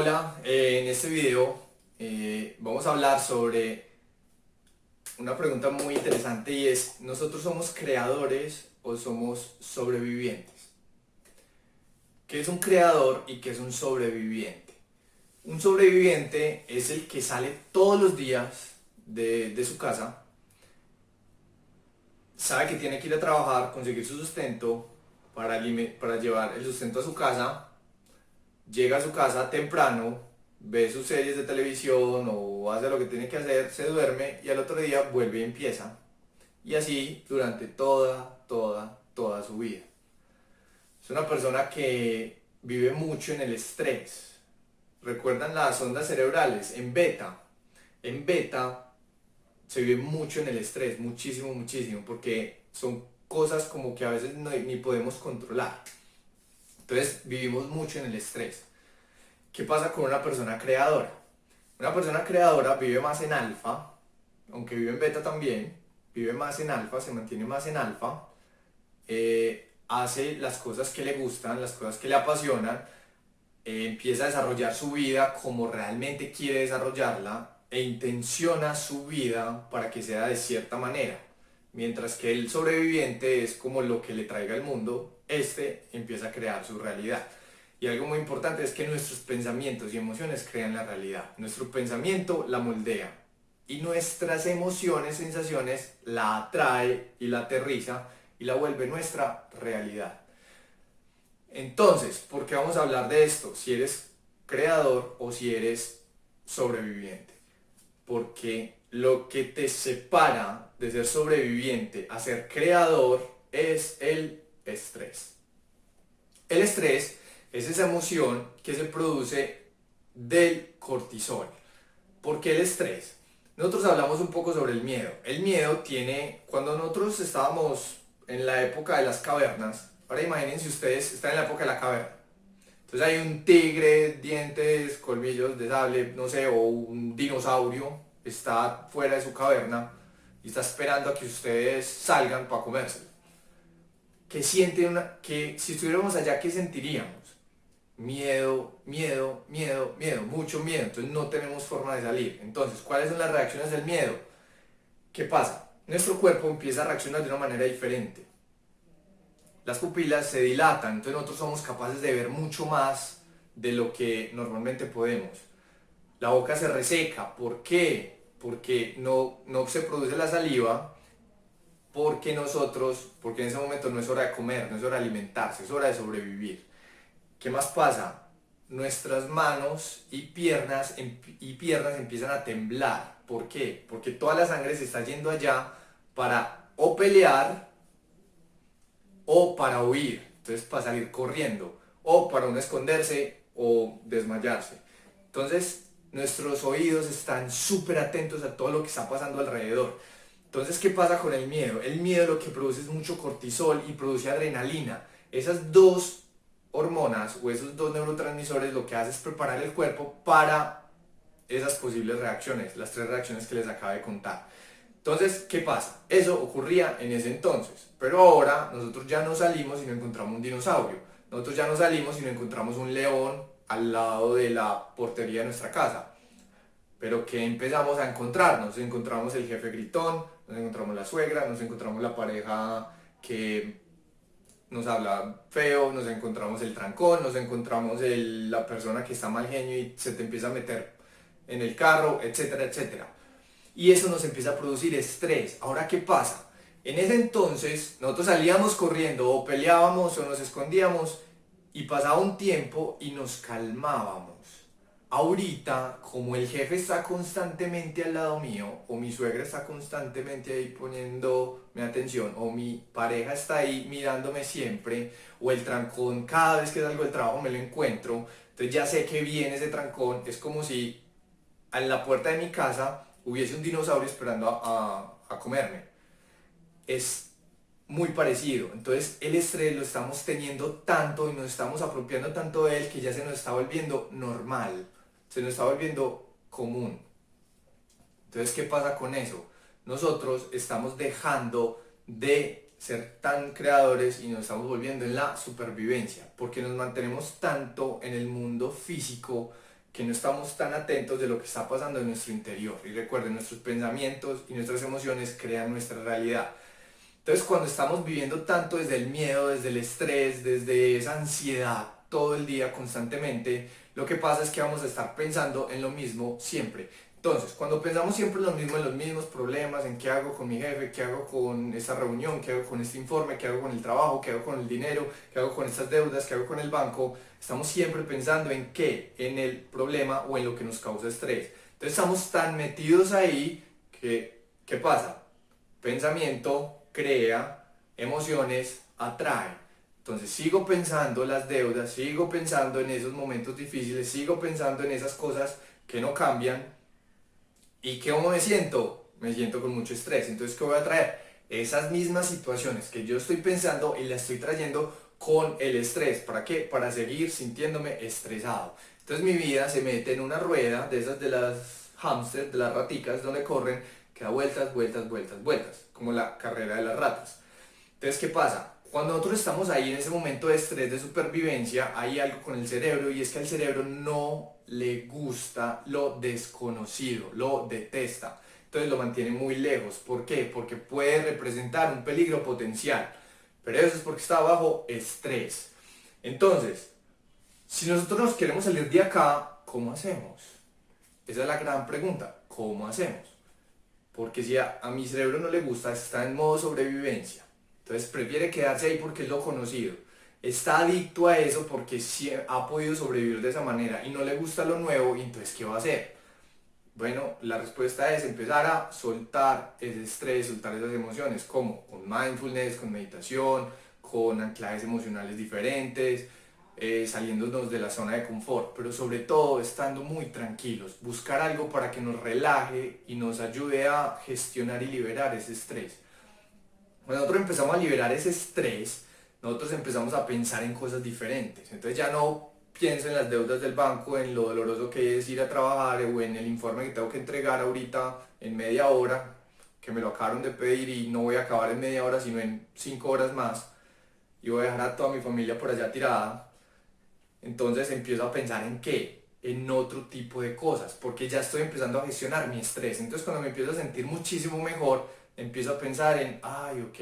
Hola, en este video vamos a hablar sobre una pregunta muy interesante y es, ¿nosotros somos creadores o somos sobrevivientes? ¿Qué es un creador y qué es un sobreviviente? Un sobreviviente es el que sale todos los días de su casa, sabe que tiene que ir a trabajar, conseguir su sustento para llevar el sustento a su casa, llega a su casa temprano, ve sus series de televisión o hace lo que tiene que hacer, se duerme y al otro día vuelve y empieza. Y así durante toda su vida. Es una persona que vive mucho en el estrés. ¿Recuerdan las ondas cerebrales? En beta se vive mucho en el estrés, muchísimo, muchísimo, porque son cosas como que a veces ni podemos controlar. Entonces vivimos mucho en el estrés. ¿Qué pasa con una persona creadora? Una persona creadora vive más en alfa, aunque vive en beta también, vive más en alfa, se mantiene más en alfa, hace las cosas que le gustan, las cosas que le apasionan, empieza a desarrollar su vida como realmente quiere desarrollarla e intenciona su vida para que sea de cierta manera. Mientras que el sobreviviente es como lo que le traiga el mundo, este empieza a crear su realidad. Y algo muy importante es que nuestros pensamientos y emociones crean la realidad. Nuestro pensamiento la moldea y nuestras emociones, sensaciones la atrae y la aterriza y la vuelve nuestra realidad. Entonces, ¿por qué vamos a hablar de esto? Si eres creador o si eres sobreviviente. Porque lo que te separa de ser sobreviviente a ser creador es el estrés. El estrés es esa emoción que se produce del cortisol. ¿Por qué el estrés? Nosotros hablamos un poco sobre el miedo. El miedo tiene, cuando nosotros estábamos en la época de las cavernas, ahora imagínense ustedes, están en la época de la caverna. Entonces hay un tigre, dientes, colmillos de sable, no sé, o un dinosaurio está fuera de su caverna y está esperando a que ustedes salgan para comérselo. ¿Qué siente que si estuviéramos allá, qué sentiríamos? Miedo, miedo, miedo, miedo, mucho miedo. Entonces no tenemos forma de salir. Entonces, ¿cuáles son las reacciones del miedo? ¿Qué pasa? Nuestro cuerpo empieza a reaccionar de una manera diferente. Las pupilas se dilatan, entonces nosotros somos capaces de ver mucho más de lo que normalmente podemos. La boca se reseca. ¿Por qué? Porque no se produce la saliva, porque en ese momento no es hora de comer, no es hora de alimentarse, es hora de sobrevivir. ¿Qué más pasa? Nuestras manos y piernas empiezan a temblar. ¿Por qué? Porque toda la sangre se está yendo allá para o pelear o para huir. Entonces para salir corriendo o para uno esconderse o desmayarse. Entonces nuestros oídos están súper atentos a todo lo que está pasando alrededor. Entonces, ¿qué pasa con el miedo? El miedo lo que produce es mucho cortisol y produce adrenalina. Esas dos hormonas o esos dos neurotransmisores lo que hace es preparar el cuerpo para esas posibles reacciones, las tres reacciones que les acabo de contar. Entonces, ¿qué pasa? Eso ocurría en ese entonces, pero ahora nosotros ya no salimos y no encontramos un dinosaurio, nosotros ya no salimos y no encontramos un león al lado de la portería de nuestra casa. Pero ¿qué empezamos a encontrar? Nos encontramos el jefe gritón, nos encontramos la suegra, nos encontramos la pareja que nos habla feo, nos encontramos el trancón, nos encontramos la persona que está mal genio y se te empieza a meter en el carro, etcétera, etcétera. Y eso nos empieza a producir estrés. Ahora, ¿qué pasa? En ese entonces nosotros salíamos corriendo o peleábamos o nos escondíamos y pasaba un tiempo y nos calmábamos. Ahorita, como el jefe está constantemente al lado mío, o mi suegra está constantemente ahí poniéndome atención, o mi pareja está ahí mirándome siempre, o el trancón cada vez que salgo del trabajo me lo encuentro, entonces ya sé que viene ese trancón, es como si en la puerta de mi casa hubiese un dinosaurio esperando a comerme. Es muy parecido. Entonces el estrés lo estamos teniendo tanto y nos estamos apropiando tanto de él que ya se nos está volviendo normal, se nos está volviendo común. Entonces, ¿qué pasa con eso? Nosotros estamos dejando de ser tan creadores y nos estamos volviendo en la supervivencia, porque nos mantenemos tanto en el mundo físico que no estamos tan atentos de lo que está pasando en nuestro interior. Y recuerden, nuestros pensamientos y nuestras emociones crean nuestra realidad. Entonces, cuando estamos viviendo tanto desde el miedo, desde el estrés, desde esa ansiedad todo el día constantemente, lo que pasa es que vamos a estar pensando en lo mismo siempre. Entonces, cuando pensamos siempre en los mismos problemas, en qué hago con mi jefe, qué hago con esta reunión, qué hago con este informe, qué hago con el trabajo, qué hago con el dinero, qué hago con estas deudas, qué hago con el banco, estamos siempre pensando en qué, en el problema o en lo que nos causa estrés. Entonces, estamos tan metidos ahí que, ¿qué pasa? Pensamiento crea, emociones atrae. Entonces sigo pensando las deudas, sigo pensando en esos momentos difíciles, sigo pensando en esas cosas que no cambian. ¿Y cómo me siento? Me siento con mucho estrés. Entonces, ¿qué voy a traer? Esas mismas situaciones que yo estoy pensando y las estoy trayendo con el estrés. ¿Para qué? Para seguir sintiéndome estresado. Entonces mi vida se mete en una rueda de esas de las hámsters, de las raticas, donde corren, que da vueltas, vueltas, vueltas, vueltas, como la carrera de las ratas. Entonces, ¿qué pasa? Cuando nosotros estamos ahí en ese momento de estrés, de supervivencia, hay algo con el cerebro y es que al cerebro no le gusta lo desconocido, lo detesta. Entonces lo mantiene muy lejos. ¿Por qué? Porque puede representar un peligro potencial. Pero eso es porque está bajo estrés. Entonces, si nosotros nos queremos salir de acá, ¿cómo hacemos? Esa es la gran pregunta. ¿Cómo hacemos? Porque si a mi cerebro no le gusta, está en modo sobrevivencia. Entonces prefiere quedarse ahí porque es lo conocido. Está adicto a eso porque sí ha podido sobrevivir de esa manera y no le gusta lo nuevo, y entonces ¿qué va a hacer? Bueno, la respuesta es empezar a soltar ese estrés, soltar esas emociones, como con mindfulness, con meditación, con anclajes emocionales diferentes, saliéndonos de la zona de confort, pero sobre todo estando muy tranquilos, buscar algo para que nos relaje y nos ayude a gestionar y liberar ese estrés. Cuando nosotros empezamos a liberar ese estrés, nosotros empezamos a pensar en cosas diferentes. Entonces ya no pienso en las deudas del banco, en lo doloroso que es ir a trabajar o en el informe que tengo que entregar ahorita en media hora, que me lo acabaron de pedir y no voy a acabar en media hora sino en 5 horas más y voy a dejar a toda mi familia por allá tirada. Entonces empiezo a pensar en qué, en otro tipo de cosas, porque ya estoy empezando a gestionar mi estrés. Entonces cuando me empiezo a sentir muchísimo mejor, empiezo a pensar en, ay, ok,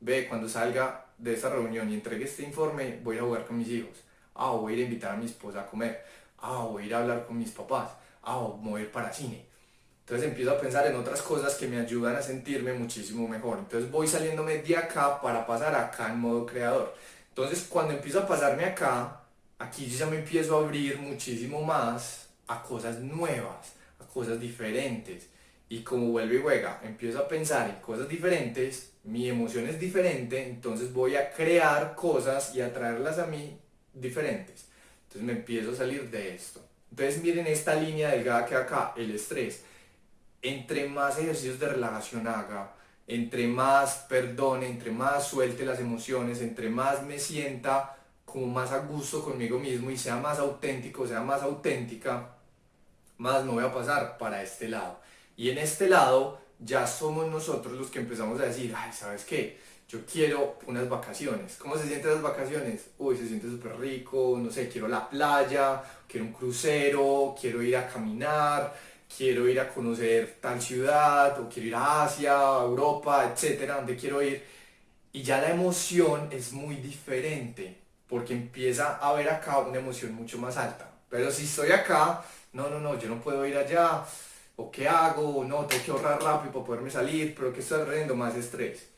ve, cuando salga de esta reunión y entregue este informe, voy a jugar con mis hijos. Ah, voy a ir a invitar a mi esposa a comer. Ah, voy a ir a hablar con mis papás. Ah, voy a ir para cine. Entonces empiezo a pensar en otras cosas que me ayudan a sentirme muchísimo mejor. Entonces voy saliéndome de acá para pasar acá en modo creador. Entonces cuando empiezo a pasarme acá, aquí yo ya me empiezo a abrir muchísimo más a cosas nuevas, a cosas diferentes. Y como vuelve y juega, empiezo a pensar en cosas diferentes, mi emoción es diferente, entonces voy a crear cosas y a traerlas a mí diferentes. Entonces me empiezo a salir de esto. Entonces miren esta línea delgada que acá, el estrés. Entre más ejercicios de relajación haga, entre más perdone, entre más suelte las emociones, entre más me sienta como más a gusto conmigo mismo y sea más auténtico, sea más auténtica, más me voy a pasar para este lado. Y en este lado ya somos nosotros los que empezamos a decir, ay, ¿sabes qué? Yo quiero unas vacaciones. ¿Cómo se sienten las vacaciones? Uy, se siente súper rico, no sé, quiero la playa, quiero un crucero, quiero ir a caminar, quiero ir a conocer tal ciudad, o quiero ir a Asia, a Europa, etcétera, donde quiero ir. Y ya la emoción es muy diferente, porque empieza a haber acá una emoción mucho más alta. Pero si estoy acá, no, no, no, yo no puedo ir allá, o qué hago, o no, tengo que ahorrar rápido para poderme salir, pero que estoy trayendo más estrés.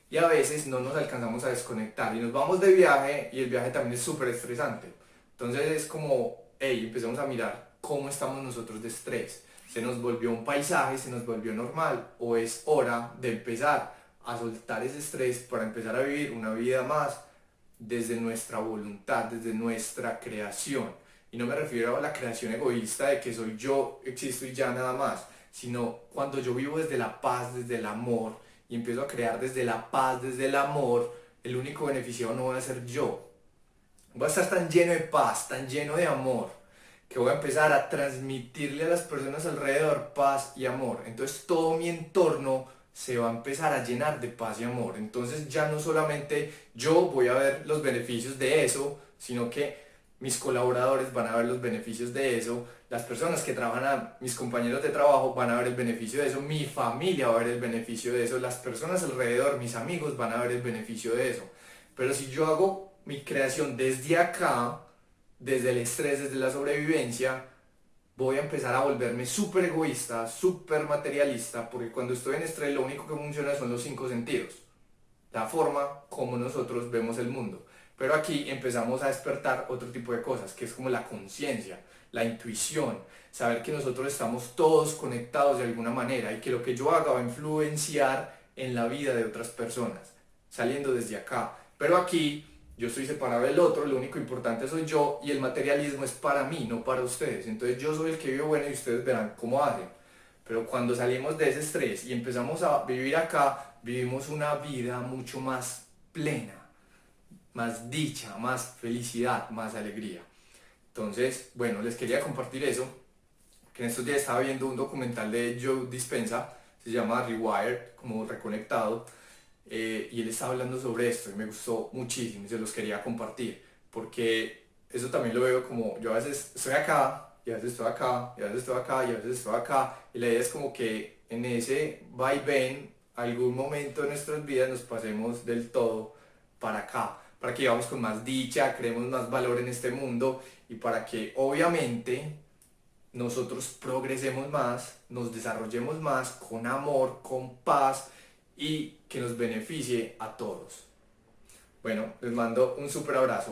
Y a veces no nos alcanzamos a desconectar y nos vamos de viaje y el viaje también es súper estresante. Entonces es como, hey, empezamos a mirar cómo estamos nosotros de estrés. Se nos volvió un paisaje, se nos volvió normal, o es hora de empezar a soltar ese estrés para empezar a vivir una vida más desde nuestra voluntad, desde nuestra creación. Y no me refiero a la creación egoísta de que soy yo, existo y ya nada más, sino cuando yo vivo desde la paz, desde el amor, y empiezo a crear desde la paz, desde el amor, el único beneficiado no voy a ser yo. Voy a estar tan lleno de paz, tan lleno de amor, que voy a empezar a transmitirle a las personas alrededor paz y amor. Entonces todo mi entorno se va a empezar a llenar de paz y amor. Entonces ya no solamente yo voy a ver los beneficios de eso, sino que mis colaboradores van a ver los beneficios de eso, las personas que trabajan, mis compañeros de trabajo van a ver el beneficio de eso, mi familia va a ver el beneficio de eso, las personas alrededor, mis amigos van a ver el beneficio de eso. Pero si yo hago mi creación desde acá, desde el estrés, desde la sobrevivencia, voy a empezar a volverme súper egoísta, súper materialista, porque cuando estoy en estrés lo único que funciona son los cinco sentidos, la forma como nosotros vemos el mundo. Pero aquí empezamos a despertar otro tipo de cosas, que es como la conciencia, la intuición, saber que nosotros estamos todos conectados de alguna manera y que lo que yo haga va a influenciar en la vida de otras personas, saliendo desde acá. Pero aquí yo estoy separado del otro, lo único importante soy yo y el materialismo es para mí, no para ustedes. Entonces yo soy el que vive bueno y ustedes verán cómo hacen. Pero cuando salimos de ese estrés y empezamos a vivir acá, vivimos una vida mucho más plena, más dicha, más felicidad, más alegría. Entonces, bueno, les quería compartir eso, que en estos días estaba viendo un documental de Joe Dispenza, se llama Rewired, como Reconectado, y él estaba hablando sobre esto y me gustó muchísimo y se los quería compartir, porque eso también lo veo como yo a veces estoy acá, y a veces estoy acá, y a veces estoy acá, y a veces estoy acá, y la idea es como que en ese vaivén, algún momento de nuestras vidas nos pasemos del todo para acá, para que vivamos con más dicha, creemos más valor en este mundo y para que obviamente nosotros progresemos más, nos desarrollemos más con amor, con paz y que nos beneficie a todos. Bueno, les mando un súper abrazo.